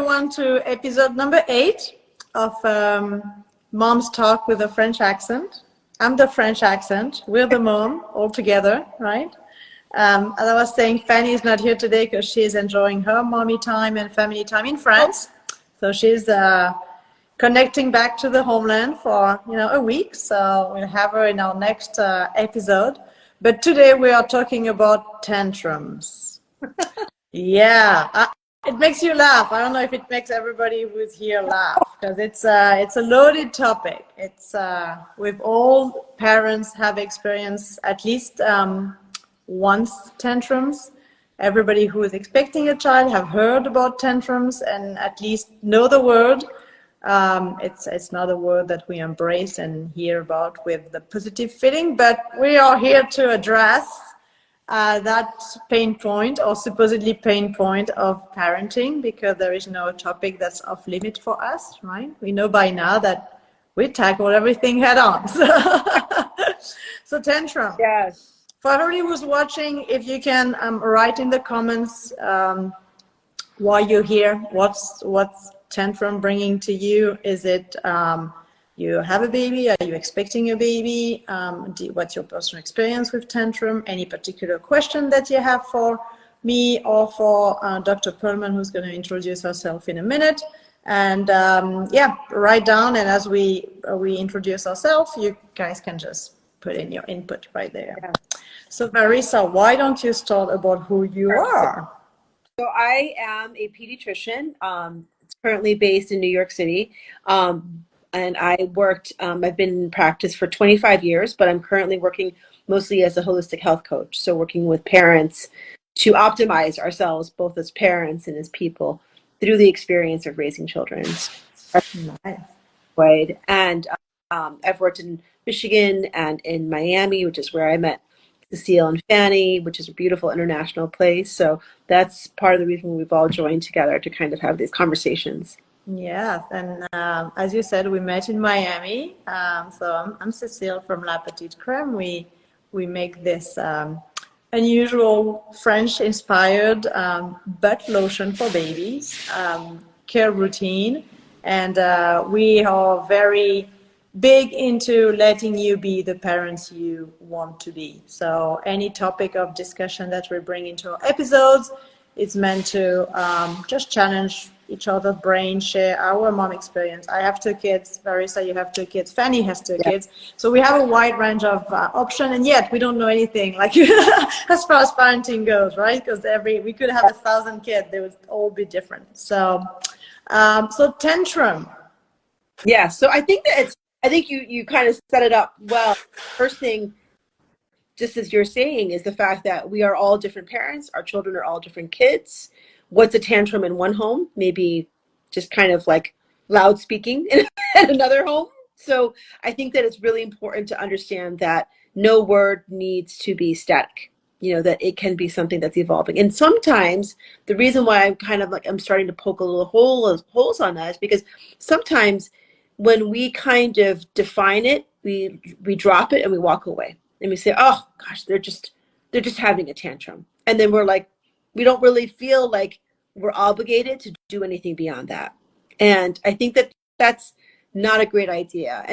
everyone to episode number 8 of Mom's Talk with a French accent. I'm the French accent. We're the mom all together, right? As I was saying, Fanny is not here today because she's enjoying her mommy time and family time in France. So she's connecting back to the homeland for a week. So we'll have her in our next episode. But today we are talking about tantrums. Yeah, it makes you laugh. I don't know if it makes everybody who's here laugh because it's a loaded topic. It's we've all parents have experienced at least once tantrums. Everybody who is expecting a child have heard about tantrums and at least know the word. It's not a word that we embrace and hear about with the positive feeling, but we are here to address that pain point or supposedly pain point of parenting, because there is no topic that's off limit for us, right? We know by now that we tackle everything head on. So tantrum. Yes. For everybody who's watching, if you can write in the comments why you're here, what's tantrum bringing to you. Is it you have a baby? Are you expecting a baby? What's your personal experience with tantrum? Any particular question that you have for me or for Dr. Perlman, who's going to introduce herself in a minute? And yeah, write down, and as we introduce ourselves, you guys can just put in your input right there. Yeah. So Varisa, why don't you start about who you are? So I am a pediatrician. Currently based in New York City. And I worked, I've been in practice for 25 years, but I'm currently working mostly as a holistic health coach. So working with parents to optimize ourselves, both as parents and as people, through the experience of raising children. Nice. And I've worked in Michigan and in Miami, which is where I met Cecile and Fanny, which is a beautiful international place. So that's part of the reason we've all joined together to kind of have these conversations. Yes, and as you said, we met in Miami. So I'm Cecile from Petite Creme. We make this unusual French-inspired butt lotion for babies, care routine, and we are very big into letting you be the parents you want to be. So any topic of discussion that we bring into our episodes is meant to just challenge each other's brain, share our mom experience. I have 2 kids. Varisa, you have 2 kids. Fanny has 2 kids. So we have a wide range of options, and yet we don't know anything like as far as parenting goes, right? Because we could have 1,000 kids. They would all be different. So, so tantrum. Yeah. So I think that I think you kind of set it up well. First thing, just as you're saying, is the fact that we are all different parents. Our children are all different kids. What's a tantrum in one home? Maybe just kind of like loud speaking in another home. So I think that it's really important to understand that no word needs to be static, that it can be something that's evolving. And sometimes the reason why I'm kind of like, I'm starting to poke a little holes on that is because sometimes when we kind of define it, we drop it and we walk away and we say, oh gosh, they're just having a tantrum. And then we're like, we don't really feel like we're obligated to do anything beyond that. And I think that that's not a great idea.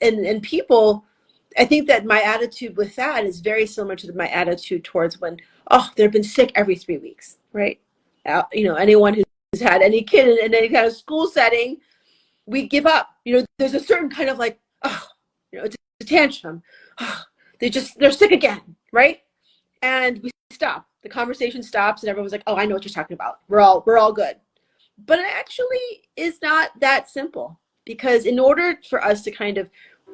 And people, I think that my attitude with that is very similar to my attitude towards when, they've been sick every 3 weeks, right? Anyone who's had any kid in any kind of school setting, we give up. There's a certain kind of like, it's a tantrum. They're sick again, right? And we stop. The conversation stops, and everyone's like, oh, I know what you're talking about. We're all good. But it actually is not that simple, because in order for us to kind of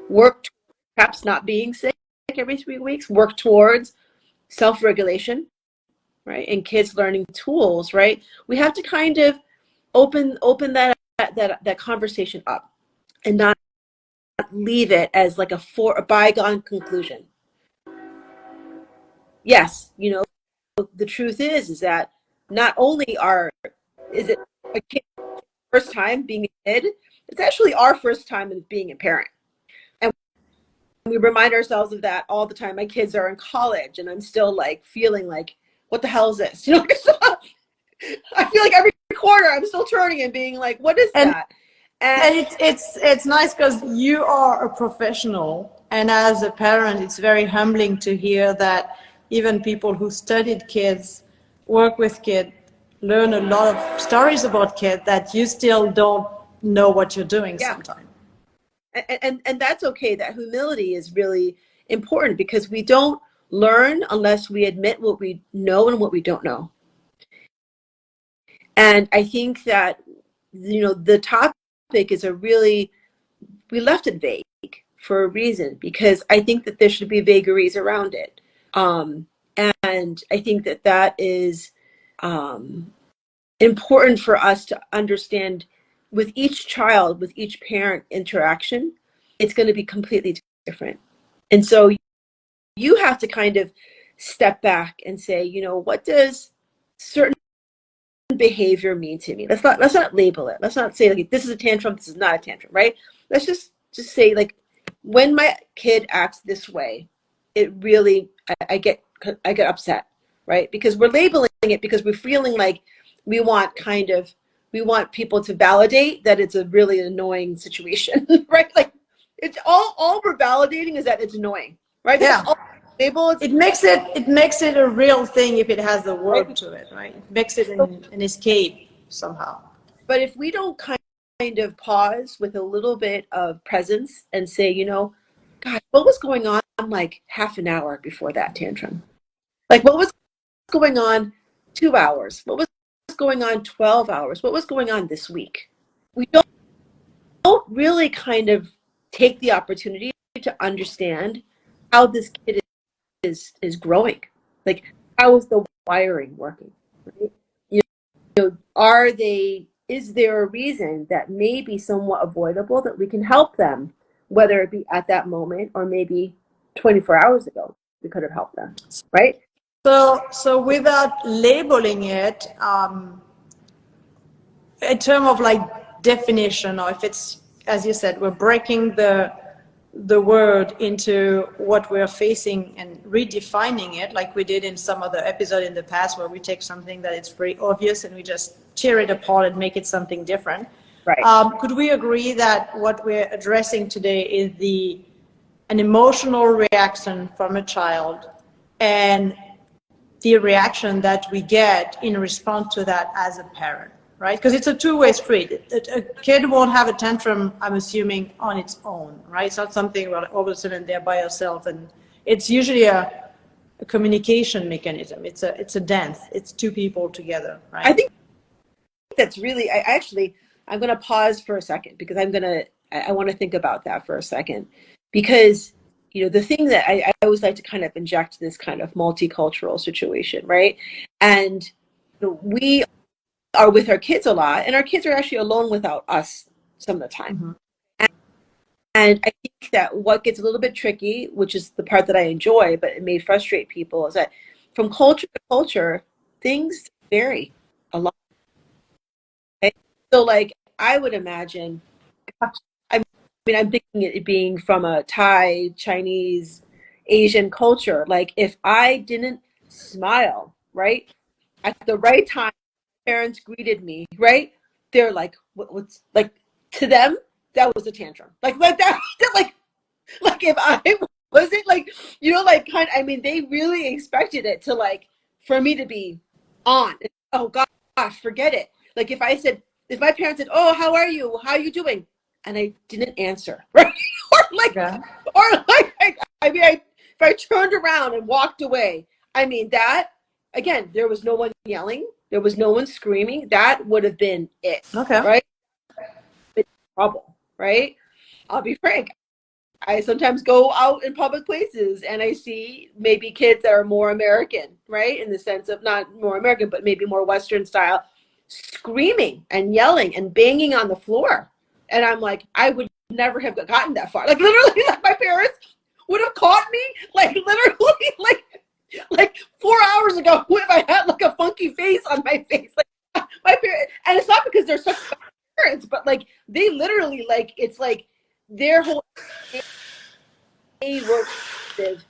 work, perhaps not being sick every 3 weeks, work towards self-regulation, right? And kids learning tools, right? We have to kind of open that conversation up and not leave it as like a bygone conclusion. Yes, the truth is that not only is it a kid's first time being a kid, it's actually our first time as being a parent. And we remind ourselves of that all the time. My kids are in college and I'm still like feeling like, what the hell is this? I feel like every corner, I'm still turning and being like, what is that? And it's nice because you are a professional, and as a parent, it's very humbling to hear that even people who studied kids, work with kids, learn a lot of stories about kids that you still don't know what you're doing sometimes. And that's okay. That humility is really important because we don't learn unless we admit what we know and what we don't know. And I think that, the topic is we left it vague for a reason, because I think that there should be vagaries around it. And I think that is important for us to understand. With each child, with each parent interaction, it's going to be completely different. And so you have to kind of step back and say, what does certain behavior mean to me? Let's not label it. Let's not say like this is a tantrum, this is not a tantrum, right? Let's just say like when my kid acts this way, it really I get upset, right? Because we're labeling it because we're feeling like we want people to validate that it's a really annoying situation, right? Like it's all we're validating is that it's annoying, right? Yeah. That's all label. It makes it a real thing if it has a word to it, right? It makes it an escape somehow. But if we don't kind of pause with a little bit of presence and say, God, what was going on like half an hour before that tantrum? Like what was going on 2 hours? What was going on 12 hours? What was going on this week? We don't really kind of take the opportunity to understand how this kid is growing. Like how is the wiring working? Right? Is there a reason that may be somewhat avoidable that we can help them, whether it be at that moment or maybe 24 hours ago, we could have helped them, right? So without labeling it, in terms of like definition, or if it's, as you said, we're breaking the word into what we're facing and redefining it, like we did in some other episode in the past, where we take something that is very obvious and we just tear it apart and make it something different. Right. Could we agree that what we're addressing today is an emotional reaction from a child, and the reaction that we get in response to that as a parent, right? Because it's a two-way street. A kid won't have a tantrum, I'm assuming, on its own, right? It's not something where all of a sudden they're by yourself, and it's usually a communication mechanism. It's a dance. It's two people together, right? I think that's really, I'm going to pause for a second because I want to think about that for a second, because the thing that I always like to kind of inject this kind of multicultural situation, right? And we are with our kids a lot, and our kids are actually alone without us some of the time. Mm-hmm. And I think that what gets a little bit tricky, which is the part that I enjoy, but it may frustrate people, is that from culture to culture, things vary a lot. Okay? So, like, I would imagine, I mean, I'm thinking it being from a Thai, Chinese, Asian culture. Like, if I didn't smile, right, at the right time, parents greeted me, right? They're like, what's like to them? That was a tantrum. Like that, like if I wasn't like, like I mean, they really expected it to like for me to be on. Oh gosh, forget it. Like if my parents said, "Oh, how are you? How are you doing?" and I didn't answer, right? Yeah. If I turned around and walked away, I mean that again, there was no one yelling, there was no one screaming. That would have been it, Okay. right? It's trouble, right? I'll be frank. I sometimes go out in public places and I see maybe kids that are more American, right? In the sense of not more American, but maybe more Western style, screaming and yelling and banging on the floor. And I'm like, I would never have gotten that far. Like literally, like my parents would have caught me, like literally, like 4 hours ago if I had like a funky face on my face. Like my parents, and it's not because they're such parents, but like they literally like it's like their whole and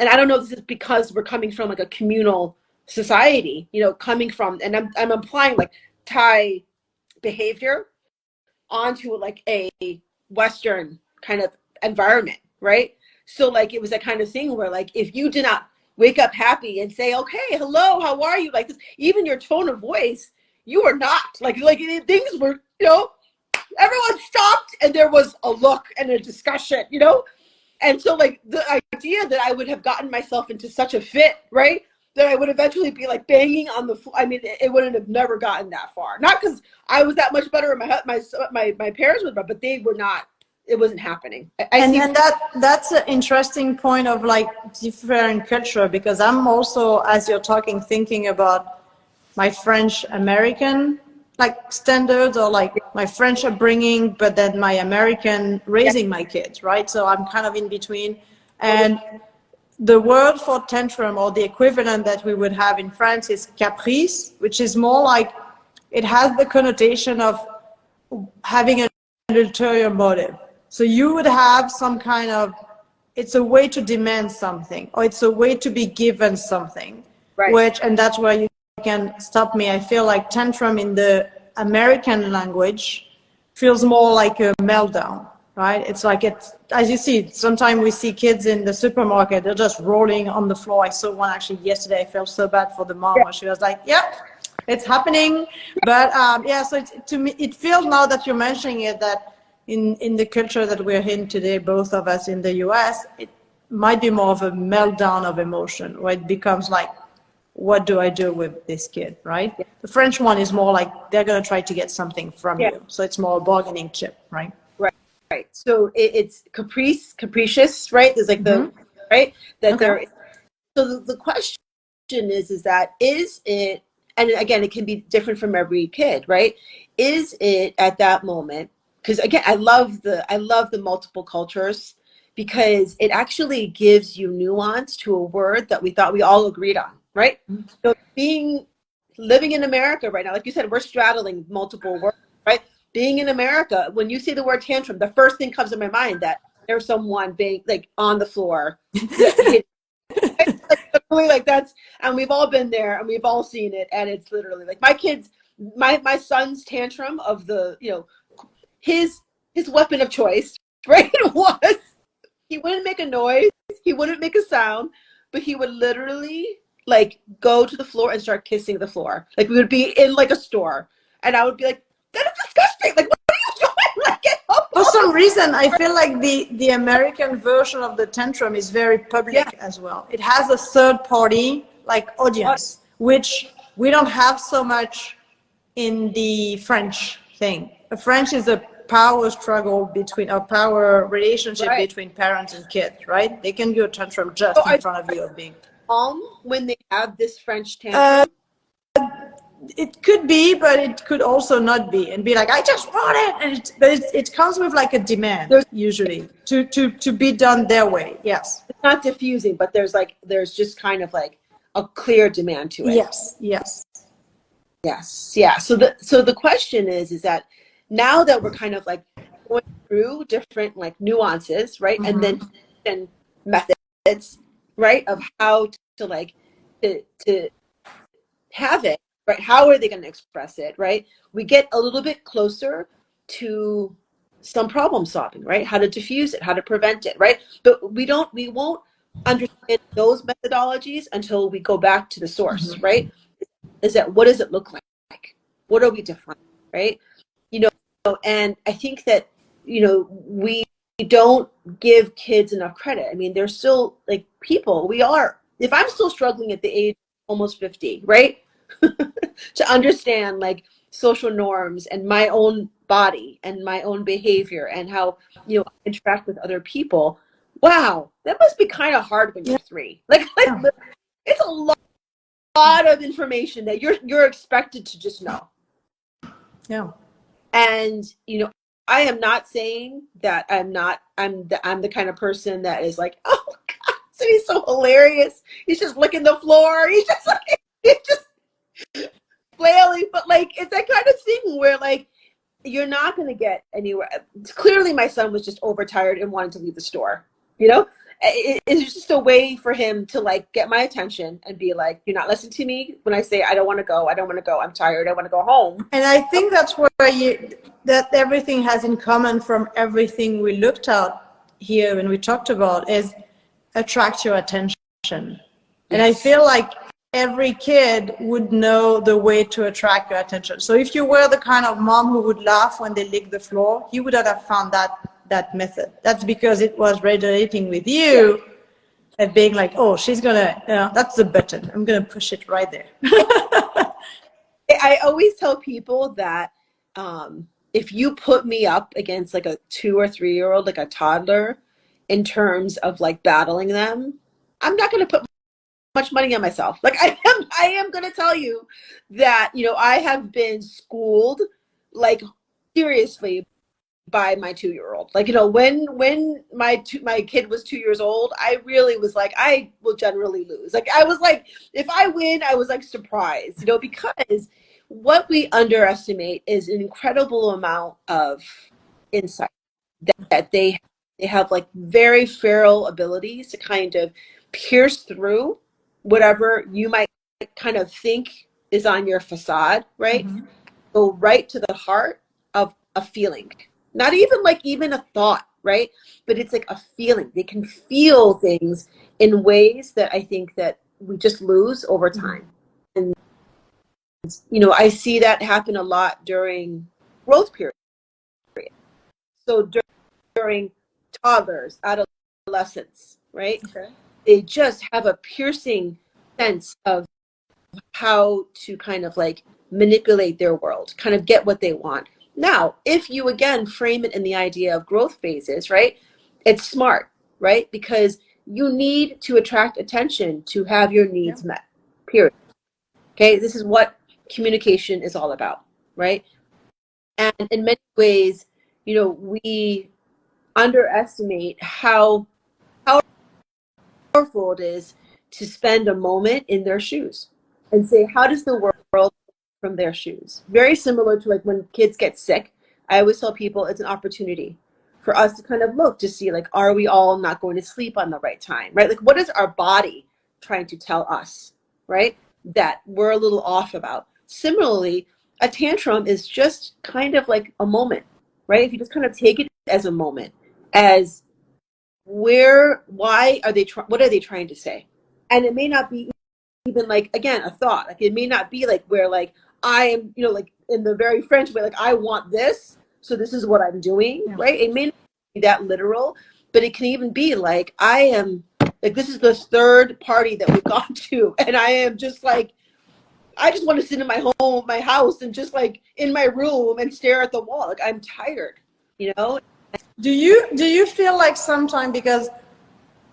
I don't know if this is because we're coming from like a communal society, you know, coming from, and I'm applying like Thai behavior onto like a Western kind of environment, right? So like it was that kind of thing where like if you did not wake up happy and say, okay, hello, how are you? Like this, even your tone of voice, you were not like things were, you know, everyone stopped and there was a look and a discussion, you know? And so like the idea that I would have gotten myself into such a fit, right? That I would eventually be like banging on the floor. I mean, it wouldn't have never gotten that far. Not because I was that much better, or my parents were, but they were not. It wasn't happening. And that's an interesting point of like different culture, because I'm also, as you're talking, thinking about my French American like standards, or like my French upbringing, but then my American raising my kids, right? So I'm kind of in between. And the word for tantrum, or the equivalent that we would have in France, is caprice, which is more like, it has the connotation of having an ulterior motive. So you would have some kind of, it's a way to demand something, or it's a way to be given something, Right. Which, and that's where you can stop me. I feel like tantrum in the American language feels more like a meltdown, right? It's like, it's, as you see, sometimes we see kids in the supermarket, they're just rolling on the floor. I saw one actually yesterday. I felt so bad for the mom, where she was like, yep, it's happening. But yeah, so it's, to me, it feels, now that you're mentioning it, that in the culture that we're in today, both of us in the US, it might be more of a meltdown of emotion, where it becomes like, what do I do with this kid, right? Yeah. The French one is more like, they're going to try to get something from you. So it's more a bargaining chip, right? Right. So it's capricious, right? There's like the, right? That there. So the question is that, is it, and again, it can be different from every kid, right? Is it at that moment, because again, I love the multiple cultures, because it actually gives you nuance to a word that we thought we all agreed on, right? So living in America right now, like you said, we're straddling multiple words, right? Being in America, when you see the word tantrum, the first thing comes to my mind that there's someone being like on the floor, like that's, and we've all been there and we've all seen it, and it's literally like my kids, my son's tantrum of the, you know, his weapon of choice, right, was, he wouldn't make a noise, he wouldn't make a sound, but he would literally like go to the floor and start kissing the floor. Like we would be in like a store and I would be like, that is disgusting, like what are you doing? Like, get up. For some reason, I feel like the American version of the tantrum is very public as well. It has a third party like audience, which we don't have so much in the French thing. The French is a power struggle between, a power relationship between parents and kids, right? They can do a tantrum just in front of you of being calm when they have this French tantrum. It could be, but it could also not be, and be like, I just want it, and it comes with like a demand, usually to be done their way. Yes, it's not diffusing, but there's just kind of like a clear demand to it. Yes. Yeah. So the question is that now that we're kind of like going through different like nuances, right, and then methods, right, of how to like to have it, right? How are they going to express it, right? We get a little bit closer to some problem solving, right? How to diffuse it, how to prevent it, right? But we won't understand those methodologies until we go back to the source, right? Is that, what does it look like? What are we defining, right? You know, and I think that, you know, we don't give kids enough credit. I mean, they're still like people. If I'm still struggling at the age of almost 50, right? To understand like social norms and my own body and my own behavior and how, you know, I interact with other people. Wow, that must be kind of hard when you're 3. Like it's a lot of information that you're expected to just know. Yeah. And you know, I am not saying that I'm the kind of person that is like, oh God, so he's so hilarious. He's just licking the floor. He's just flailing. But like, it's that kind of thing where like you're not going to get anywhere. Clearly, my son was just overtired and wanted to leave the store, you know, it's just a way for him to like get my attention and be like, you're not listening to me when I say I don't want to go, I'm tired, I want to go home. And I think that's where that everything has in common from everything we looked at here when we talked about is attract your attention. Yes. And I feel like every kid would know the way to attract your attention. So if you were the kind of mom who would laugh when they lick the floor, you would have found that method. That's because it was resonating with you and being like, oh, she's gonna, that's the button. I'm gonna push it right there. I always tell people that if you put me up against like a 2 or 3 year old, like a toddler, in terms of like battling them, I'm not going to put much money on myself. Like I am going to tell you that, you know, I have been schooled like seriously by my 2-year-old. Like, you know, when my kid was 2 years old, I really was like, I will generally lose. Like I was like, if I win, I was like surprised, you know, because what we underestimate is an incredible amount of insight that they have, like very feral abilities to kind of pierce through whatever you might kind of think is on your facade, right? Mm-hmm. Go right to the heart of a feeling, not even like even a thought, right? But it's like a feeling. They can feel things in ways that I think that we just lose over time. And you know, I see that happen a lot during growth period. So during toddlers, adolescents, right? Okay. They just have a piercing sense of how to kind of like manipulate their world, kind of get what they want. Now, if you again frame it in the idea of growth phases, right? It's smart, right? Because you need to attract attention to have your needs met, period. Okay, this is what communication is all about, right? And in many ways, you know, we underestimate how powerful it is to spend a moment in their shoes and say, how does the world from their shoes? Very similar to like when kids get sick. I always tell people it's an opportunity for us to kind of look to see, like, are we all not going to sleep on the right time, right? Like, what is our body trying to tell us, right, that we're a little off about? Similarly, a tantrum is just kind of like a moment, right? If you just kind of take it as a moment, as why are they, what are they trying to say? And it may not be even like, again, a thought. Like it may not be like where like I am, you know, like in the very French way, like I want this, so this is what I'm doing, right? It may not be that literal, but it can even be like I am, like this is the third party that we've gone to, and I am just like, I just want to sit in my house and just like in my room and stare at the wall. Like I'm tired, you know? Do you feel like sometimes, because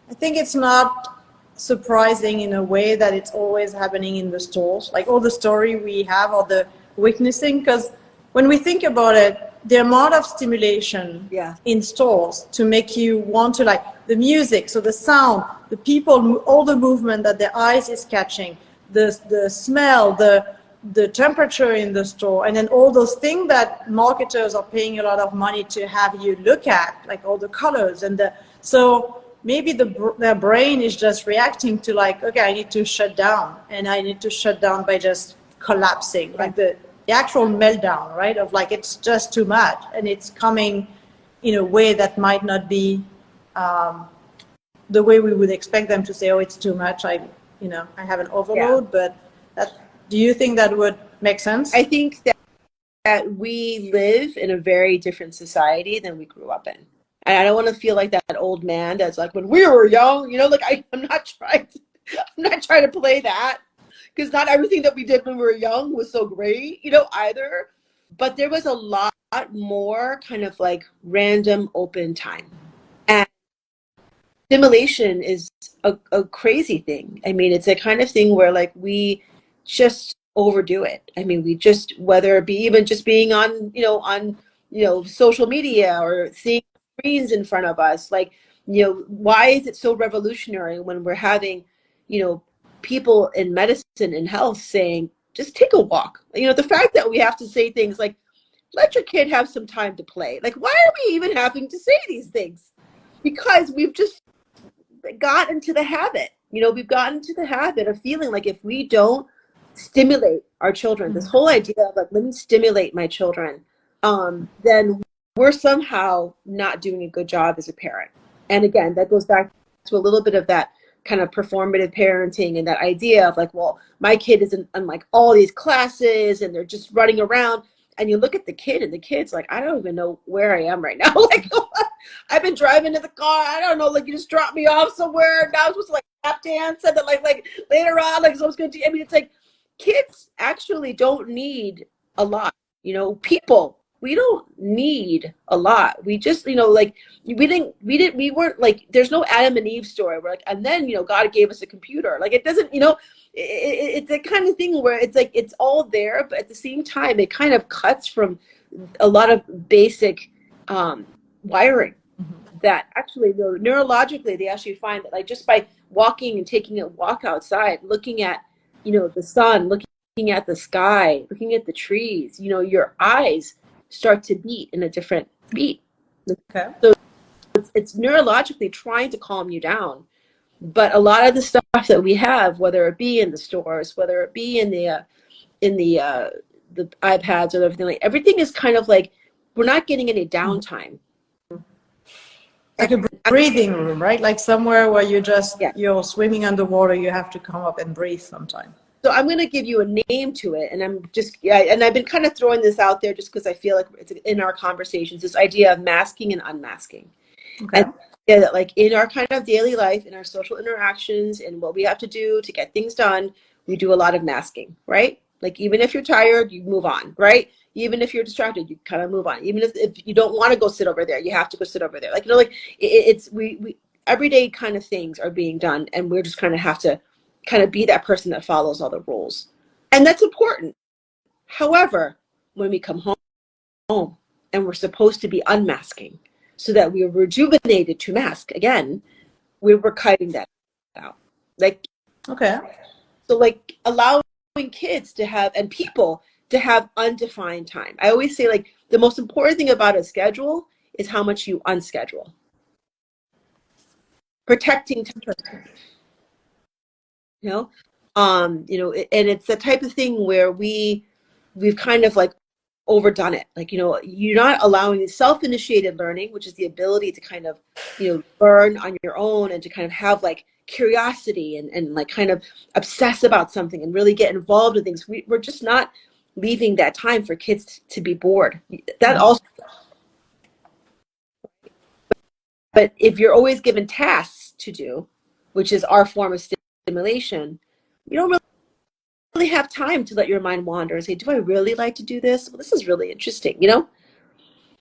I think it's not surprising in a way that it's always happening in the stores, like all the story we have or the witnessing, because when we think about it, the amount of stimulation in stores to make you want to, like the music, so the sound, the people, all the movement that the eyes is catching, the smell, the temperature in the store, and then all those things that marketers are paying a lot of money to have you look at, like all the colors and so maybe their brain is just reacting to like, okay, I need to shut down, and I need to shut down by just collapsing, like the actual meltdown, right? Of like, it's just too much, and it's coming in a way that might not be the way we would expect them to say, oh, it's too much, I have an overload, but do you think that would make sense? I think that we live in a very different society than we grew up in. And I don't want to feel like that old man that's like, when we were young, you know, like I'm not trying to play that, because not everything that we did when we were young was so great, you know, either. But there was a lot more kind of like random open time. And stimulation is a crazy thing. I mean, it's a kind of thing where like we just overdo it. I mean, we just, whether it be even just being on social media or seeing screens in front of us, like, you know, why is it so revolutionary when we're having, you know, people in medicine and health saying, just take a walk? You know, the fact that we have to say things like, let your kid have some time to play. Like, why are we even having to say these things? Because we've just got into the habit, we've gotten into the habit of feeling like if we don't stimulate our children, this whole idea of like, let me stimulate my children, then we're somehow not doing a good job as a parent. And again, that goes back to a little bit of that kind of performative parenting and that idea of like, well, my kid is in like all these classes and they're just running around. And you look at the kid and the kid's like, I don't even know where I am right now. Like, I've been driving to the car. I don't know. Like, you just dropped me off somewhere. Now I'm supposed to like tap dance. And then like later on, like, so I was going to, I mean, it's like kids actually don't need a lot. People, we don't need a lot. We just, like we weren't like, there's no Adam and Eve story where like, and then, God gave us a computer. Like it doesn't, it's a kind of thing where it's like, it's all there, but at the same time, it kind of cuts from a lot of basic wiring that actually, neurologically, they actually find that like just by walking and taking a walk outside, looking at, the sun, looking at the sky, looking at the trees, your eyes start to beat in a different beat. Okay. So it's neurologically trying to calm you down. But a lot of the stuff that we have, whether it be in the stores, whether it be in the iPads or everything, like everything is kind of like we're not getting any downtime. Like a breathing room, right? Like somewhere where you're swimming underwater, you have to come up and breathe sometime. So I'm going to give you a name to it, and and I've been kind of throwing this out there just because I feel like it's in our conversations, this idea of masking and unmasking. Okay. And yeah, that like in our kind of daily life, in our social interactions, and what we have to do to get things done, we do a lot of masking, right? Like even if you're tired, you move on, right? Even if you're distracted, you kind of move on. Even if you don't want to go sit over there, you have to go sit over there. Like, like it's we everyday kind of things are being done, and we're just kind of have to kind of be that person that follows all the rules. And that's important. However, when we come home and we're supposed to be unmasking so that we're rejuvenated to mask again, we're cutting that out. Like, okay. So like allowing kids to have, and people to have undefined time. I always say like the most important thing about a schedule is how much you unschedule. Protecting time. And it's the type of thing where we've kind of like overdone it. Like, you're not allowing self-initiated learning, which is the ability to kind of, learn on your own and to kind of have like curiosity and like kind of obsess about something and really get involved in things. We're just not leaving that time for kids to be bored. That also, but if you're always given tasks to do, which is our form of stimulation, you don't really have time to let your mind wander and say, do I really like to do this? Well, this is really interesting,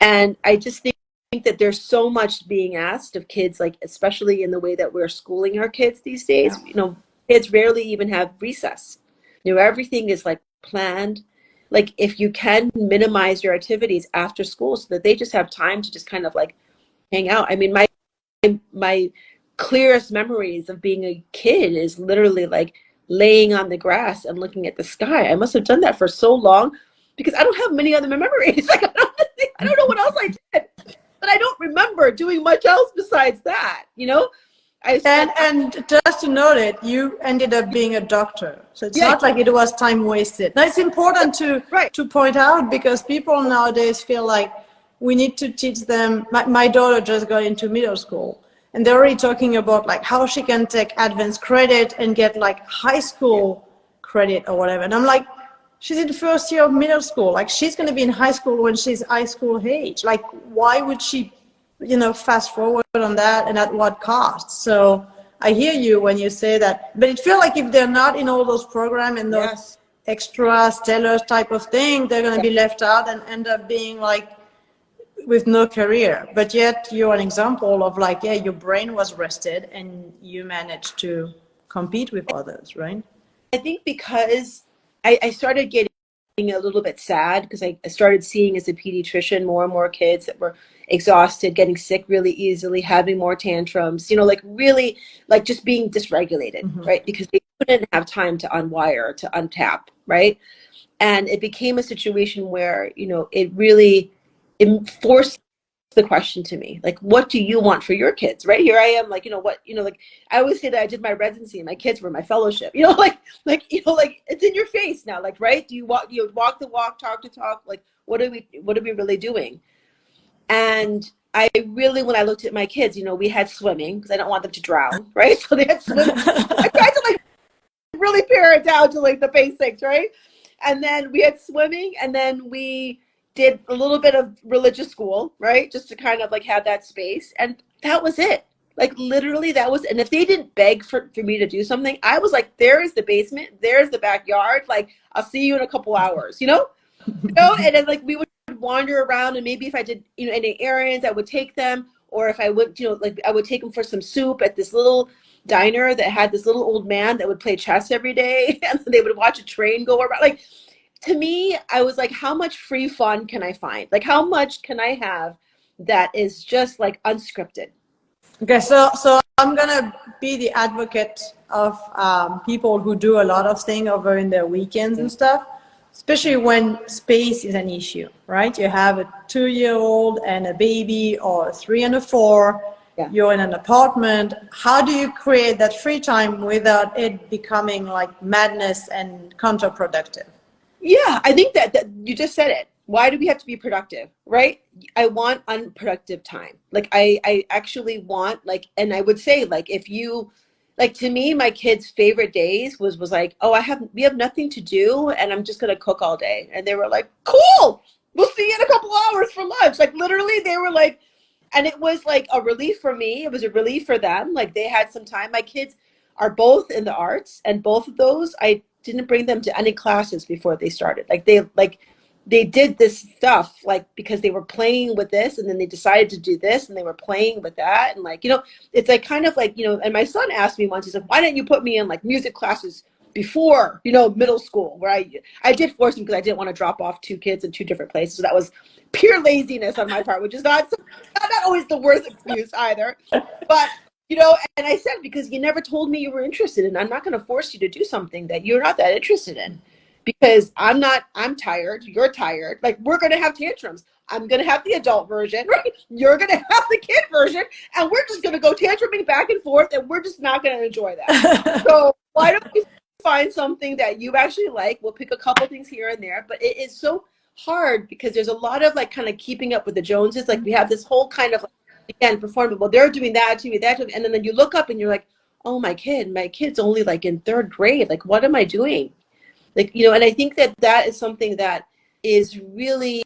And I just think that there's so much being asked of kids, like especially in the way that we're schooling our kids these days. Yeah. Kids rarely even have recess. Everything is like planned. Like if you can minimize your activities after school so that they just have time to just kind of like hang out. I mean, my clearest memories of being a kid is literally like laying on the grass and looking at the sky. I must have done that for so long because I don't have many other memories. Like I don't know what else I did, but I don't remember doing much else besides that. And just to note it, you ended up being a doctor, so it's not like it was time wasted. Now it's important to point out because people nowadays feel like we need to teach them. My daughter just got into middle school. And they're already talking about like how she can take advanced credit and get like high school credit or whatever. And I'm like, she's in the first year of middle school. Like she's going to be in high school when she's high school age. Like why would she, fast forward on that and at what cost? So I hear you when you say that, but it feels like if they're not in all those programs and those extra stellar type of thing, they're going to be left out and end up being like, with no career. But yet you're an example of like, your brain was rested and you managed to compete with others, right? I think because I started getting a little bit sad because I started seeing as a pediatrician more and more kids that were exhausted, getting sick really easily, having more tantrums, like really like just being dysregulated, right? Because they couldn't have time to unwire, to untap, right? And it became a situation where, it really forced the question to me. Like, what do you want for your kids? Right here I am, like, like I always say that I did my residency and my kids were my fellowship, like it's in your face now, like, right? Do you walk the walk, talk the talk? Like, what are we really doing? And I really, when I looked at my kids, we had swimming because I don't want them to drown, right? So they had swimming. I tried to like really pare it down to like the basics, right? And then we had swimming, and then we did a little bit of religious school, right? Just to kind of like have that space. And that was it. Like literally that was, and if they didn't beg for me to do something, I was like, there is the basement, there's the backyard. Like, I'll see you in a couple hours, and then like we would wander around, and maybe if I did, any errands, I would take them, or if I would, like I would take them for some soup at this little diner that had this little old man that would play chess every day, and they would watch a train go around. Like, to me, I was like, how much free fun can I find? Like, how much can I have that is just like unscripted? Okay, so I'm gonna be the advocate of people who do a lot of things over in their weekends and stuff, especially when space is an issue, right? You have a 2-year-old and a baby, or a 3 and a 4. Yeah. You're in an apartment. How do you create that free time without it becoming like madness and counterproductive? Yeah, I think that you just said it. Why do we have to be productive, right? I want unproductive time. Like I actually want, like, and I would say, like, if you, like, to me, my kids' favorite days was like, oh, we have nothing to do, and I'm just gonna cook all day. And they were like, cool, we'll see you in a couple hours for lunch. Like, literally, they were like, and it was like a relief for me. It was a relief for them. Like, they had some time. My kids are both in the arts, and both of those, I didn't bring them to any classes before they started. They did this stuff like because they were playing with this, and then they decided to do this, and they were playing with that, and like, it's like kind of like, and my son asked me once, he said, why didn't you put me in like music classes before middle school, where I did force him because I didn't want to drop off 2 kids in 2 different places. So that was pure laziness on my part, which is not always the worst excuse either. But and I said, because you never told me you were interested in, I'm not going to force you to do something that you're not that interested in, because I'm tired, you're tired. Like, we're going to have tantrums. I'm going to have the adult version, right? You're going to have the kid version, and we're just going to go tantruming back and forth, and we're just not going to enjoy that. So why don't we find something that you actually like? We'll pick a couple things here and there, but it is so hard because there's a lot of like kind of keeping up with the Joneses. Like, we have this whole kind of, again, performance. Well, they're doing that to me, that to me. And then you look up and you're like, oh, my kid's only like in 3rd grade. Like, what am I doing? Like, and I think that is something that is really,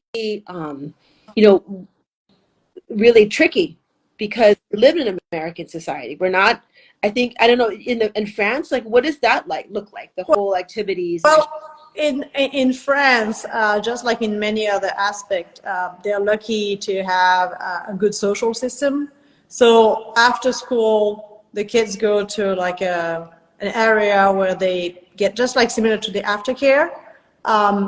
really tricky, because we live in an American society. We're not, I don't know, in France, like, what does that look like? The whole activities. Well, in France, just like in many other aspects, they're lucky to have a good social system. So after school, the kids go to like an area where they get just like similar to the aftercare.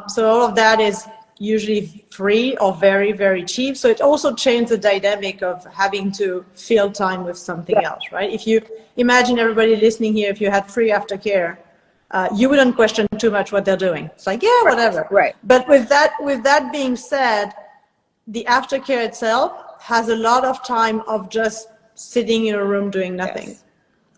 So all of that is usually free or very, very cheap. So it also changed the dynamic of having to fill time with something else, right? If you imagine everybody listening here, if you had free aftercare, you wouldn't question too much what they're doing. It's like, yeah, whatever. Right. But with that being said, the aftercare itself has a lot of time of just sitting in a room doing nothing. Yes.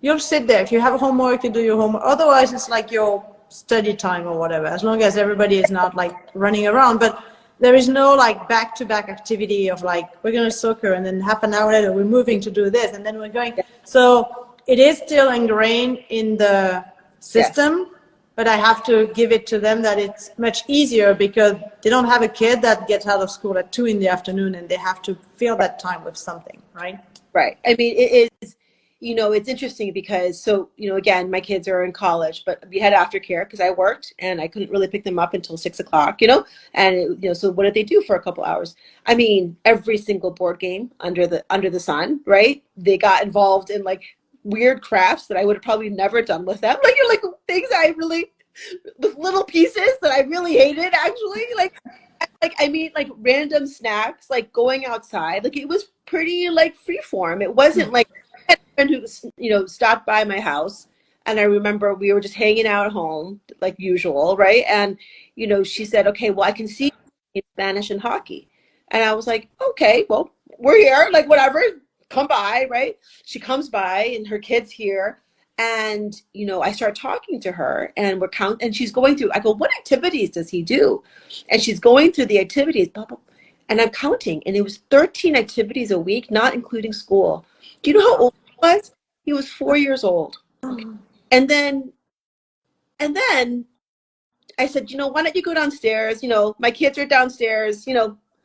You'll sit there. If you have homework, you do your homework. Otherwise, it's like your study time or whatever, as long as everybody is not like running around. But there is no like back-to-back activity of like, we're going to soccer, and then half an hour later we're moving to do this, and then we're going. So it is still ingrained in the system. Yes. But I have to give it to them that it's much easier because they don't have a kid that gets out of school at 2 in the afternoon and they have to fill that time with something, right? Right. I mean, it is, it's interesting because, so, again, my kids are in college, but we had aftercare because I worked and I couldn't really pick them up until 6 o'clock, and, so what did they do for a couple hours? I mean, every single board game under the sun, right? They got involved in like weird crafts that I would have probably never done with them. Like, you're like things I really, with little pieces that I really hated, actually. I mean, like random snacks, like going outside. Like, it was pretty like freeform. It wasn't like, I had a friend who, stopped by my house, and I remember we were just hanging out at home like usual, right? And, she said, okay, well, I can see you in Spanish and hockey. And I was like, okay, well, we're here, like whatever, come by, right? She comes by and her kid's here. And, I start talking to her and and she's going through, I go, what activities does he do? And she's going through the activities, blah, blah, and I'm counting, and it was 13 activities a week, not including school. Do you know how old he was? He was 4 years old. Okay. And then I said, why don't you go downstairs? My kids are downstairs.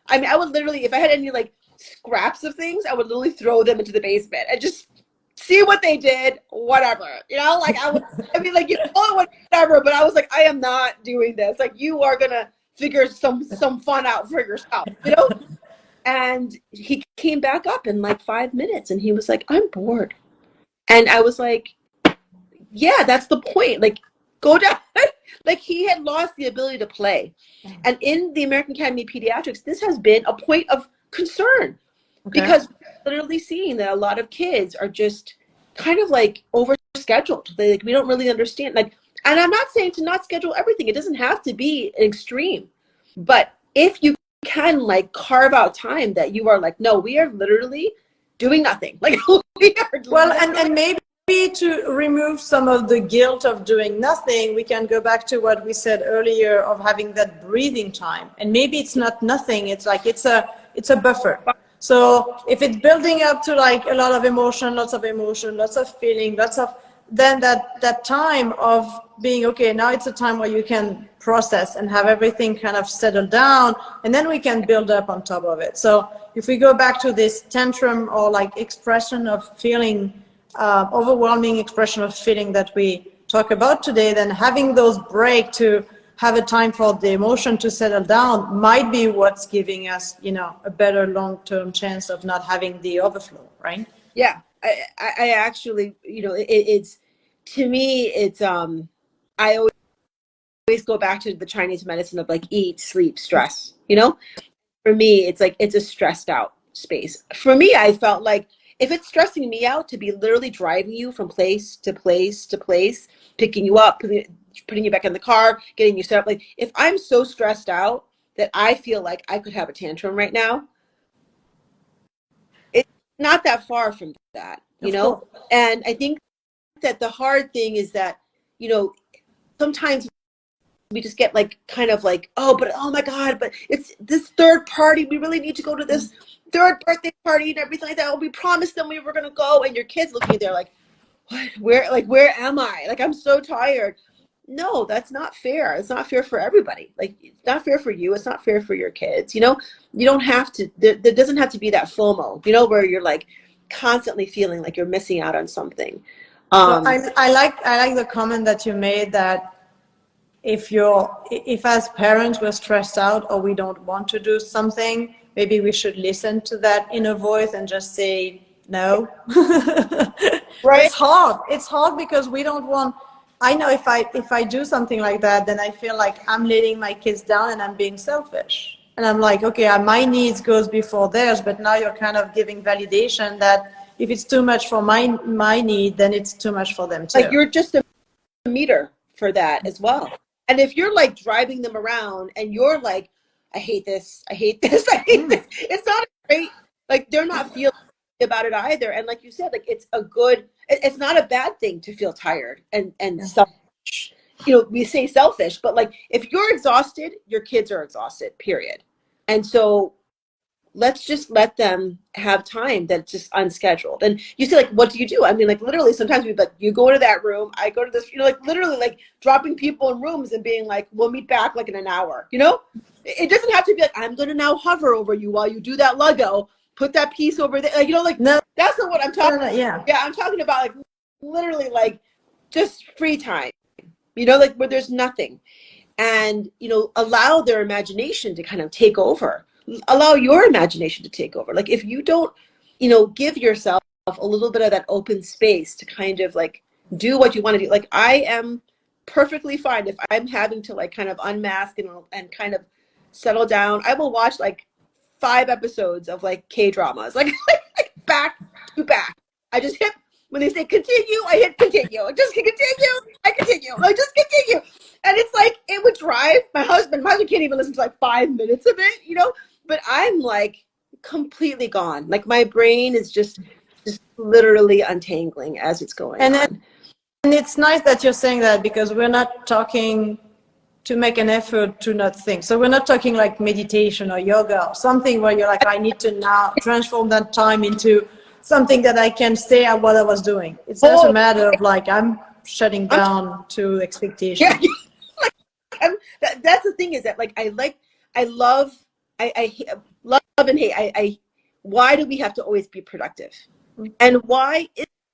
I would literally, if I had any like scraps of things, I would literally throw them into the basement and just see what they did, whatever. Like whatever, but I was like, I am not doing this. Like, you are gonna figure some fun out for yourself, And he came back up in like 5 minutes and he was like, I'm bored. And I was like, yeah, that's the point. Like, go down. Like, he had lost the ability to play. And in the American Academy of Pediatrics, this has been a point of concern because we're literally seeing that a lot of kids are just kind of like overscheduled. We don't really understand. Like, and I'm not saying to not schedule everything. It doesn't have to be extreme. But if you can like carve out time that you are like, no, we are literally doing nothing. Like, we are well, and maybe to remove some of the guilt of doing nothing, we can go back to what we said earlier of having that breathing time. And maybe it's not nothing. It's like it's a buffer. So if it's building up to like a lot of emotion, lots of feeling, then that time of being, okay, now it's a time where you can process and have everything kind of settled down, and then we can build up on top of it. So if we go back to this tantrum or like expression of feeling, overwhelming expression of feeling that we talk about today, then having those break to have a time for the emotion to settle down might be what's giving us, a better long-term chance of not having the overflow, right? Yeah, I actually, it's, to me, it's, I always go back to the Chinese medicine of like eat, sleep, stress, For me, it's like, it's a stressed out space. For me, I felt like if it's stressing me out to be literally driving you from place to place to place, picking you up, putting you back in the car, getting you set up. Like, if I'm so stressed out that I feel like I could have a tantrum right now, it's not that far from that, And I think that the hard thing is that, sometimes we just get like kind of like, oh my God, but it's this third party. We really need to go to this third birthday party and everything like that. Oh, we promised them we were going to go. And your kids looking at there like, what, where am I? Like, I'm so tired. No, that's not fair. It's not fair for everybody. Like, it's not fair for you. It's not fair for your kids. You don't have to, there doesn't have to be that FOMO, where you're like constantly feeling like you're missing out on something. So I like the comment that you made that if as parents we're stressed out or we don't want to do something, maybe we should listen to that inner voice and just say no. Right? It's hard because we don't want. I know if I do something like that, then I feel like I'm letting my kids down and I'm being selfish. And I'm like, okay, my needs goes before theirs, but now you're kind of giving validation that if it's too much for my need, then it's too much for them too. Like, you're just a meter for that as well. And if you're like driving them around and you're like, I hate this, I hate this, I hate this, it's not great. Like, they're not feeling about it either. And like you said, like, it's not a bad thing to feel tired and selfish. We say selfish, but like, if you're exhausted, your kids are exhausted, period. And so let's just let them have time that's just unscheduled. And you say, like, what do you do? I mean, like, literally sometimes we'd be like, you go to that room, I go to this, like literally like dropping people in rooms and being like, we'll meet back like in an hour, It doesn't have to be like, I'm going to now hover over you while you do that Lego, put that piece over there. Like, like, no, that's not what I'm talking about. Yeah, I'm talking about like literally like just free time, like where there's nothing. And, allow their imagination to kind of take over. Allow your imagination to take over. Like, if you don't, give yourself a little bit of that open space to kind of like do what you want to do. Like, I am perfectly fine if I'm having to like kind of unmask and kind of settle down. I will watch like 5 episodes of like K-dramas, like back to back. I just hit, when they say continue, I hit continue. I just continue, I continue, I just continue. And it's like, it would drive my husband can't even listen to like 5 minutes of it, but I'm like completely gone. Like my brain is just literally untangling as it's going on. And it's nice that you're saying that, because we're not talking to make an effort to not think. So we're not talking like meditation or yoga or something where you're like, I need to now transform that time into something that I can stay at what I was doing. It's not a matter of like, I'm shutting down to expectation. Yeah. That's the thing, is that like, I love and hate. Why do we have to always be productive? And why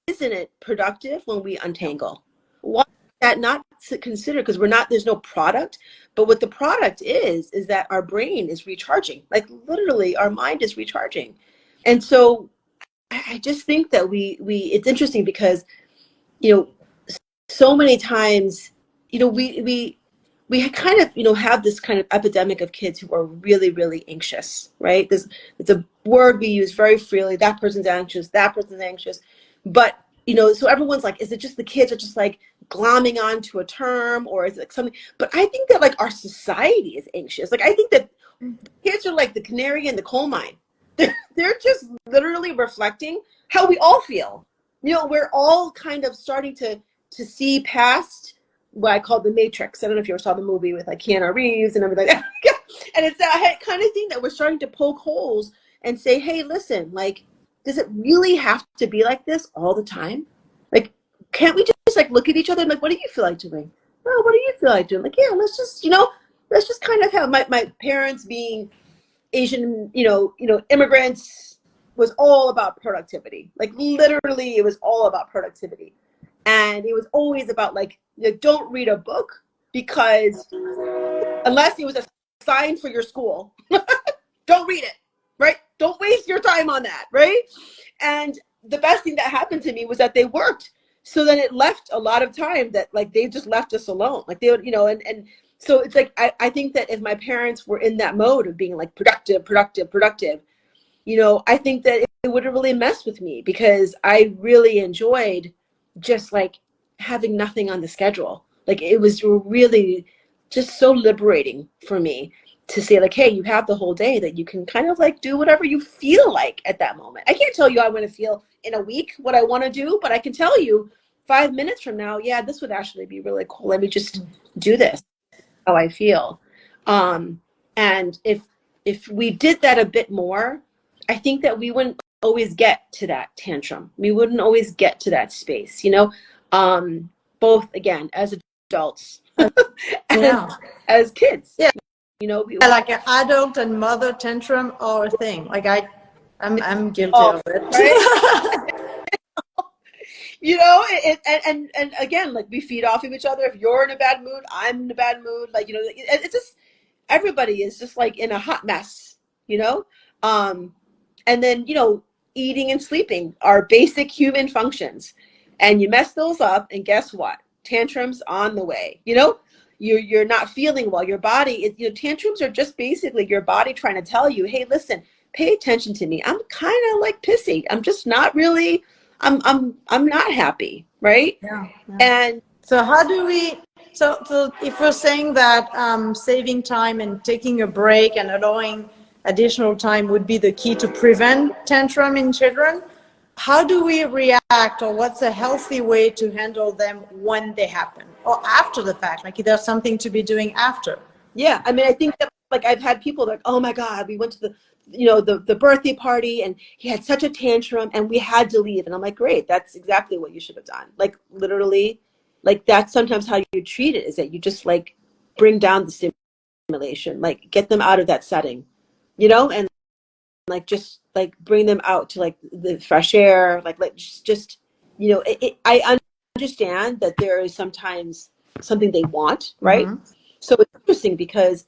isn't it productive when we untangle? Why is that not considered? Because there's no product. But what the product is that our brain is recharging. Like literally our mind is recharging. And so I just think that it's interesting because, you know, so many times, you know, we kind of, you know, have this kind of epidemic of kids who are really, really anxious, right? It's a word we use very freely. That person's anxious, that person's anxious. But, you know, so everyone's like, is it just the kids are just like glomming onto a term, or is it like something? But I think that like our society is anxious. Like I think that kids are like the canary in the coal mine. They're just literally reflecting how we all feel. You know, we're all kind of starting to see past what I call the Matrix. I don't know if you ever saw the movie with like Keanu Reeves and everything. And it's that kind of thing that we're starting to poke holes and say, hey, listen, like, does it really have to be like this all the time? Like, can't we just like look at each other and like, what do you feel like doing? Oh, what do you feel like doing? Like, yeah, let's just kind of have my parents being Asian, immigrants, was all about productivity. Like literally it was all about productivity. And it was always about like, don't read a book, because unless it was a sign for your school, don't read it, right? Don't waste your time on that, right? And the best thing that happened to me was that they worked. So then it left a lot of time that like they just left us alone. Like they would, and so it's like, I think that if my parents were in that mode of being like productive, I think that it would have really messed with me, because I really enjoyed just like having nothing on the schedule. Like it was really just so liberating for me to say like, hey, you have the whole day that you can kind of like do whatever you feel like at that moment. I can't tell you I'm going to feel in a week what I want to do, but I can tell you 5 minutes from now, yeah, this would actually be really cool. Let me just do this, how I feel. And if we did that a bit more, I think that we wouldn't always get to that tantrum. We wouldn't always get to that space, both again, as adults and as kids. Yeah. We Like an adult and mother tantrum are a thing. Like I'm guilty of it. Right? And again, like we feed off of each other. If you're in a bad mood, I'm in a bad mood. Like, it's just, everybody is just like in a hot mess, and then, eating and sleeping are basic human functions, and you mess those up, and guess what? Tantrums on the way. You're not feeling well. Your body, tantrums are just basically your body trying to tell you, hey, listen, pay attention to me. I'm kind of like pissy. I'm just not really. I'm not happy, right? Yeah. And so how do we? So if we're saying that saving time and taking a break and allowing additional time would be the key to prevent tantrum in children, how do we react, or what's a healthy way to handle them when they happen or after the fact? Like, if there's something to be doing after. Yeah, I mean, I think that like I've had people like, oh my God, we went to the birthday party and he had such a tantrum and we had to leave. And I'm like, great, that's exactly what you should have done. Like literally, like that's sometimes how you treat it, is that you just like bring down the stimulation, like get them out of that setting, and like just like bring them out to like the fresh air, like just I understand that there is sometimes something they want, right? Mm-hmm. So it's interesting because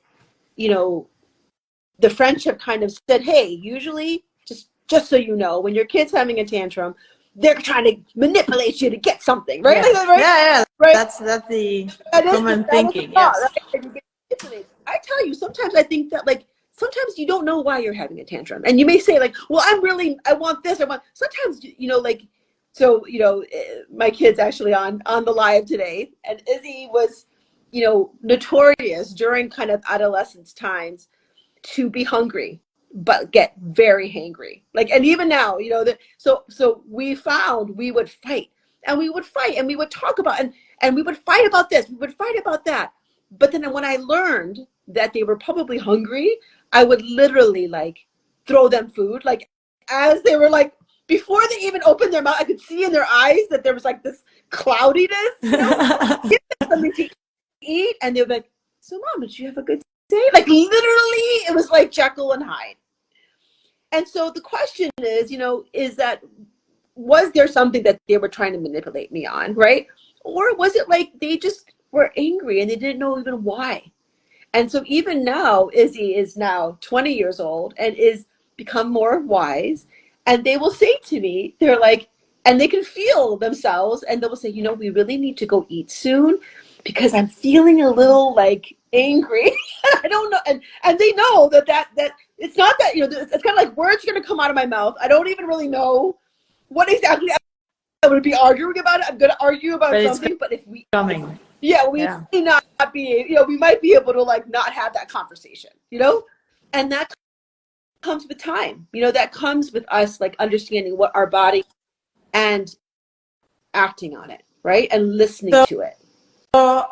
the French have kind of said, hey, usually just so you know, when your kid's having a tantrum, they're trying to manipulate you to get something, right? Yeah, right? Yeah. Right? That's the common thinking. Yes. Right? I tell you, sometimes I think that like sometimes you don't know why you're having a tantrum, and you may say like, well, I want this, sometimes my kid's actually on the live today, and Izzy was notorious during kind of adolescence times to be hungry. but get very hangry. Like, and even now, you know, so we found we would fight and we would fight and we would talk about, and we would fight about this, we would fight about that. But then when I learned that they were probably hungry, I would literally like throw them food. Like as they were like, before they even opened their mouth, I could see in their eyes that there was like this cloudiness, you know? Give them something to eat. And they would be like, so mom, did you have a good day? Like literally, it was like Jekyll and Hyde. And so the question is, you know, is that, was there something that they were trying to manipulate me on, right? Or was it like they just were angry and they didn't know even why? And so even now, Izzy is now 20 years old and is become more wise. And they will say to me, they're like, and they can feel themselves, and they will say, you know, we really need to go eat soon because I'm feeling a little like angry. I don't know. And they know that it's not that, you know, it's kind of like words are going to come out of my mouth. I don't even really know what exactly I'm going to be arguing about. I'm going to argue about something, but if we coming. We may not be, you know, we might be able to like not have that conversation, you know, and that comes with time, you know, that comes with us like understanding what our body and acting on it, right, and listening to it. So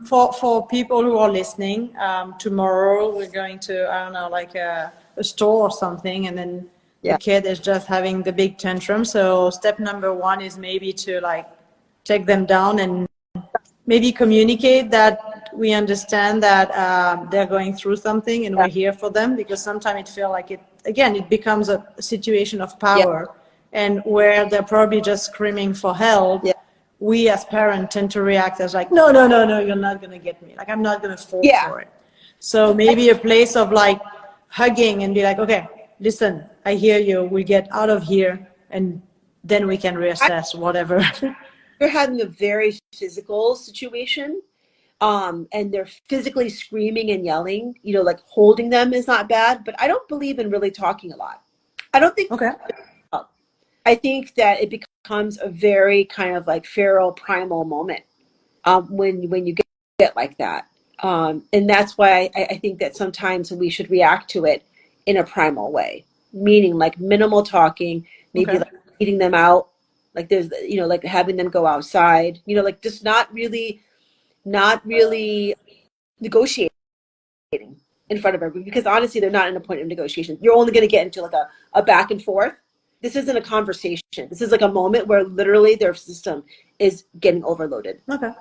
for people who are listening, tomorrow we're going to, I don't know, like a store or something, and then the kid is just having the big tantrum. So step number one is maybe to like take them down and maybe communicate that we understand that they're going through something and we're here for them, because sometimes it feels like it becomes a situation of power, and where they're probably just screaming for help. We as parents tend to react as like, no, you're not going to get me. Like, I'm not going to fall for it. So maybe a place of like hugging and be like, okay, listen, I hear you. We get out of here and then we can reassess whatever. You're having a very physical situation, and they're physically screaming and yelling, you know, like holding them is not bad, but I don't believe in really talking a lot. I don't think. Okay. I think that it becomes a very kind of like feral primal moment when you get like that. And that's why I think that sometimes we should react to it in a primal way, meaning like minimal talking, maybe like eating them out. Like there's, you know, like having them go outside, you know, like just not really negotiating in front of everybody, because honestly, they're not in a point of negotiation. You're only going to get into like a back and forth. This isn't a conversation. This is like a moment where literally their system is getting overloaded. Okay.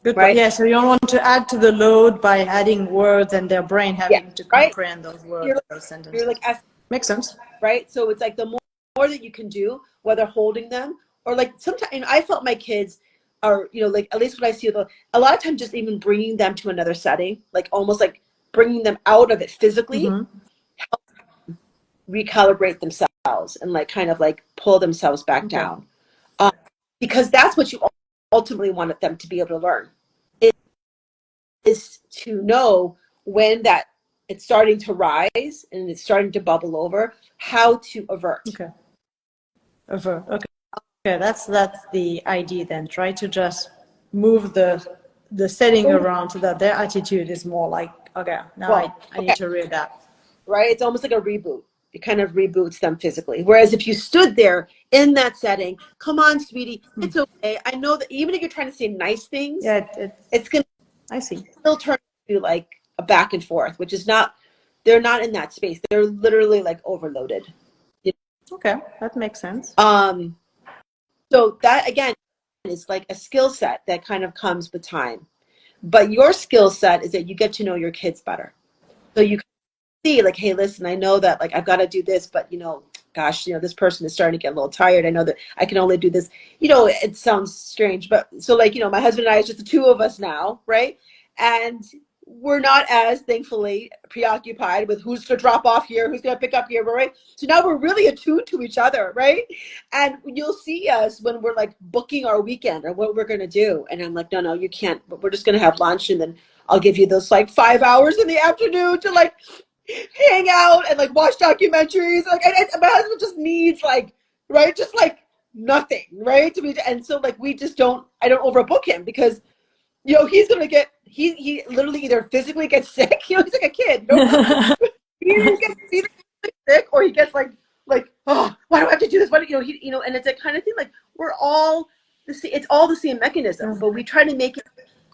Good. Right? Yeah, so you don't want to add to the load by adding words and their brain having to comprehend those words, those sentences. You're like, makes sense. Right? So it's like the more that you can do, whether holding them or like sometimes, and I felt my kids are, you know, like at least what I see, a lot of times just even bringing them to another setting, like almost like bringing them out of it physically, helps recalibrate themselves and like kind of like pull themselves back down. Because that's what you ultimately wanted them to be able to learn, is to know when that it's starting to rise and it's starting to bubble over, how to avert. Okay, that's the idea then. Try to just move the setting around so that their attitude is more like, okay, now I need to readapt. Right? It's almost like a reboot. It kind of reboots them physically. Whereas if you stood there in that setting, come on, sweetie, it's okay. I know that even if you're trying to say nice things, it's going to still turn to like a back and forth, which is not, they're not in that space. They're literally like overloaded. You know? Okay, that makes sense. So that, again, is like a skill set that kind of comes with time. But your skill set is that you get to know your kids better. So you see like, hey, listen, I know that like I've got to do this, but you know, gosh, you know, this person is starting to get a little tired. I know that I can only do this. You know, it sounds strange, but so like, you know, my husband and I, it's just the two of us now, right? And we're not as thankfully preoccupied with who's going to drop off here, who's going to pick up here, right? So now we're really attuned to each other, right? And you'll see us when we're like booking our weekend or what we're going to do. And I'm like, no, you can't, but we're just going to have lunch. And then I'll give you those like 5 hours in the afternoon to like hang out and like watch documentaries. Like, and my husband just needs like, right, just like nothing, right? And so like we just don't, I don't overbook him because, you know, he's gonna get, he literally either physically gets sick, you know, he's like a kid, you know? He gets either sick or he gets like, oh, why do I have to do this? Why do and it's that kind of thing. Like we're all it's all the same mechanism, but we try to make it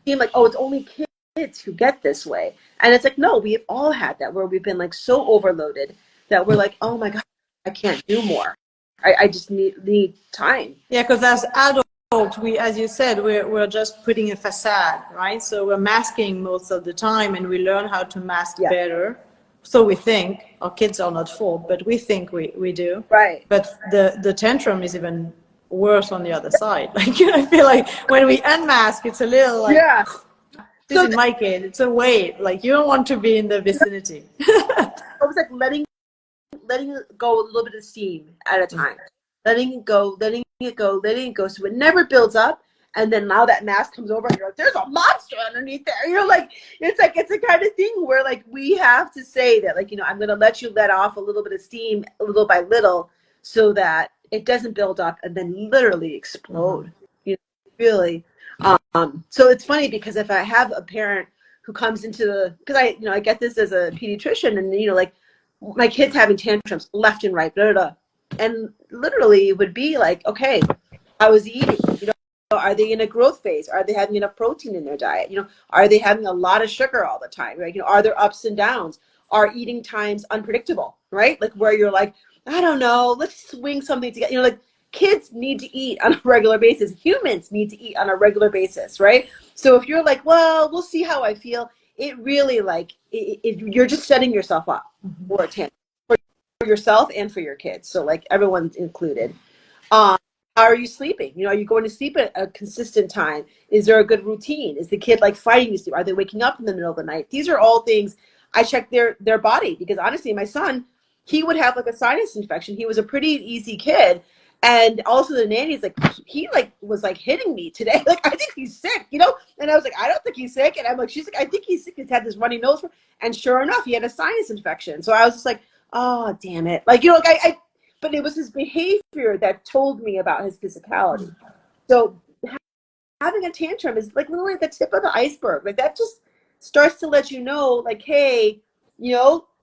seem like, oh, it's only kids who get this way. And it's like, no, we've all had that where we've been like so overloaded that we're like, oh my God, I can't do more. I just need time. Yeah, because as adults, we, as you said, we're just putting a facade, right? So we're masking most of the time, and we learn how to mask better. So we think our kids are not fault, but we think we do. Right. But the tantrum is even worse on the other side. Like I feel like when we unmask, it's a little like this is my kid. It's a wave. Like you don't want to be in the vicinity. It was like letting it go a little bit of steam at a time, letting it go, so it never builds up. And then now that mask comes over and you're like, there's a monster underneath there. You're like, it's a kind of thing where like we have to say that, like, I'm going to let you let off a little bit of steam little by little so that it doesn't build up and then literally explode. Really. So it's funny because if I have a parent who comes into because I get this as a pediatrician, and like my kids having tantrums left and right, blah, blah, blah. And literally it would be like, okay, I was eating, are they in a growth phase? Are they having enough protein in their diet? Are they having a lot of sugar all the time? Right? Are there ups and downs? Are eating times unpredictable? Right? Like where you're like, I don't know, let's swing something together. Like kids need to eat on a regular basis. Humans need to eat on a regular basis, right? So if you're like, well, we'll see how I feel, it really like you're just setting yourself up for a tantrum for yourself and for your kids. So like everyone's included. How are you sleeping? Are you going to sleep at a consistent time? Is there a good routine? Is the kid like fighting you sleep? Are they waking up in the middle of the night? These are all things I check their body, because honestly, my son, he would have like a sinus infection. He was a pretty easy kid. And also the nanny's like, he like was like hitting me today. Like, I think he's sick, And I was like, I don't think he's sick. And I'm like, she's like, I think he's sick. He's had this runny nose. And sure enough, he had a sinus infection. So I was just like, oh, damn it. Like, but it was his behavior that told me about his physicality. So having a tantrum is like literally the tip of the iceberg. Like that just starts to let you know, like, hey,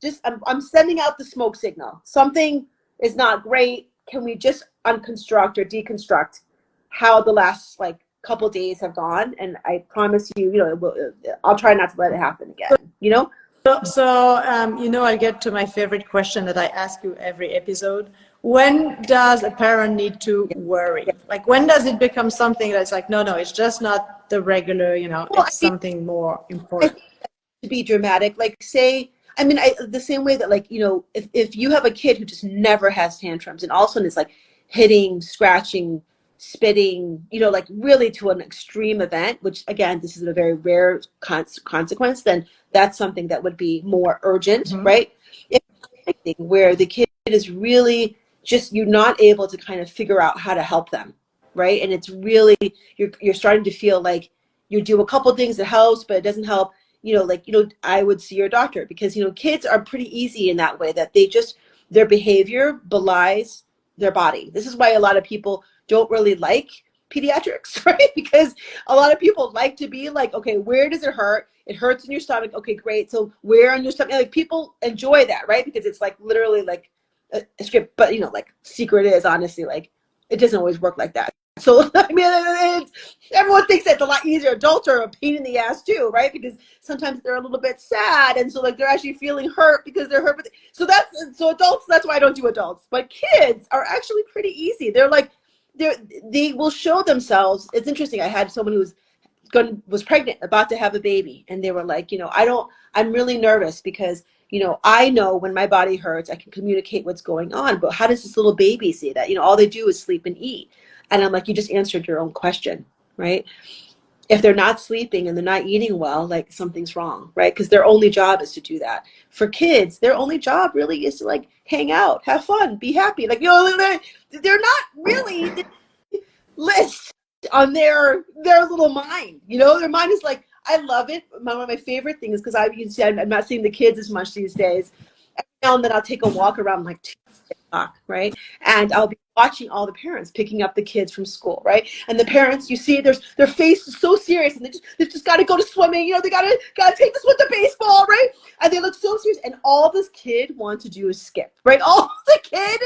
just I'm sending out the smoke signal. Something is not great. Can we just unconstruct or deconstruct how the last like couple days have gone? And I promise you, I'll try not to let it happen again. So I'll get to my favorite question that I ask you every episode. When does a parent need to worry? Like, when does it become something that's like, no, it's just not the regular, it's something more important? To be dramatic, like say, the same way that like, if you have a kid who just never has tantrums and all of a sudden it's like hitting, scratching, spitting, like really to an extreme event, which again, this is a very rare consequence, then that's something that would be more urgent, right? Where the kid is really just, you're not able to kind of figure out how to help them, right? And it's really, you're starting to feel like you do a couple things that helps, but it doesn't help. I would see your doctor, because, kids are pretty easy in that way, that their behavior belies their body. This is why a lot of people don't really like pediatrics, right? Because a lot of people like to be like, okay, where does it hurt? It hurts in your stomach. Okay, great. So where on your stomach? Like people enjoy that, right? Because it's like literally like a script, but like secret is honestly like, it doesn't always work like that. So, everyone thinks that's a lot easier. Adults are a pain in the ass too, right? Because sometimes they're a little bit sad. And so like they're actually feeling hurt because they're hurt. So adults, that's why I don't do adults. But kids are actually pretty easy. They're like, they will show themselves. It's interesting. I had someone who was pregnant, about to have a baby. And they were like, I'm really nervous because, I know when my body hurts, I can communicate what's going on. But how does this little baby see that? All they do is sleep and eat. And I'm like, you just answered your own question, right? If they're not sleeping and they're not eating well, like something's wrong, right? Because their only job is to do that. For kids, their only job really is to like hang out, have fun, be happy. Like, they're not really list on their little mind. Their mind is like, I love it. One of my favorite things, because I'm not seeing the kids as much these days. Every now and then I'll take a walk around like o'clock, right? And I'll be watching all the parents picking up the kids from school, right? And the parents, you see, their face is so serious, and they just got to go to swimming. You know, they gotta take this one to baseball, right? And they look so serious, and all this kid wants to do is skip, right? All the kid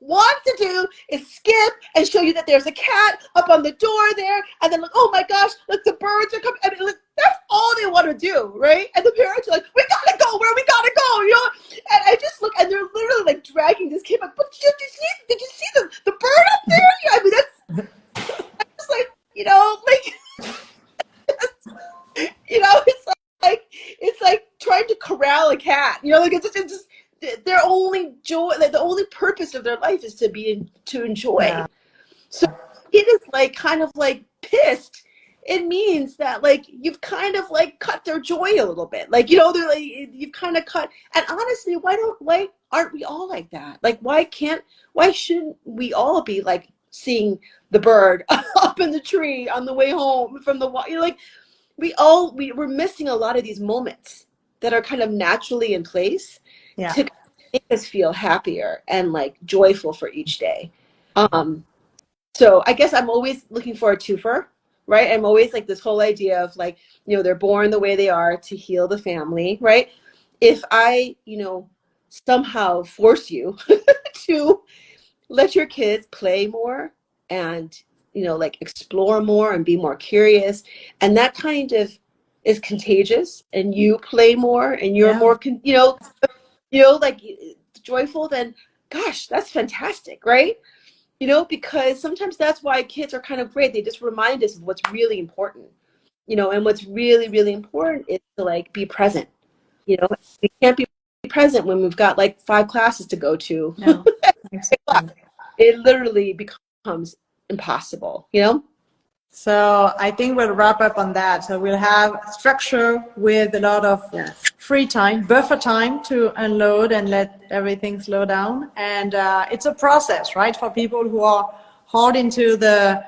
wants to do is skip and show you that there's a cat up on the door there, and then look, oh my gosh, look, the birds are coming. I mean, look, that's all they want to do, right? And the parents are like, we gotta go where we gotta go, you know? And I just look, and they're literally like dragging this kid, like, but did you see the bird up there? I mean, that's just like, you know, like, you know, it's like trying to corral a cat, you know, like it's just their only joy, like the only purpose of their life is to enjoy. Yeah. So it is like kind of like pissed. It means that like you've kind of like cut their joy a little bit. Like, you know, they're like, you've kind of cut. And honestly, why aren't we all like that? Like, why shouldn't we all be like seeing the bird up in the tree on the way home from the walk? You know, like we're missing a lot of these moments that are kind of naturally in place. Yeah. To make us feel happier and like joyful for each day. So I guess I'm always looking for a twofer, right? I'm always like this whole idea of like, you know, they're born the way they are to heal the family, right? If I, you know, somehow force you to let your kids play more and, you know, like explore more and be more curious, and that kind of is contagious, and you play more and you're more, you know, like joyful, then gosh, that's fantastic, right? You know, because sometimes that's why kids are kind of great. They just remind us of what's really important, you know, and what's really, really important is to like be present. You know, we can't be present when we've got like 5 classes to go to. No. It literally becomes impossible, you know? So I think we'll wrap up on that. So we'll have structure with a lot of free time, buffer time to unload and let everything slow down. And it's a process, right? For people who are hard into the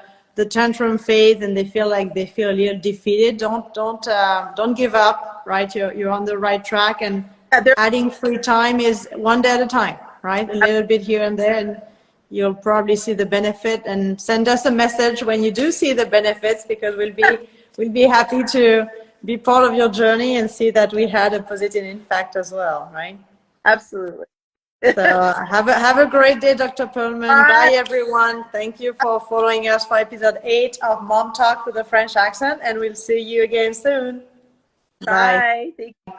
tantrum phase and they feel a little defeated, don't give up, right? You're on the right track, and adding free time is one day at a time, right? A little bit here and there, and you'll probably see the benefit. And send us a message when you do see the benefits, because we'll be happy to be part of your journey and see that we had a positive impact as well, right? Absolutely. So have a great day, Dr. Perlman. Bye, everyone. Thank you for following us for episode 8 of Mom Talk with a French Accent, and we'll see you again soon. Bye. Thank you.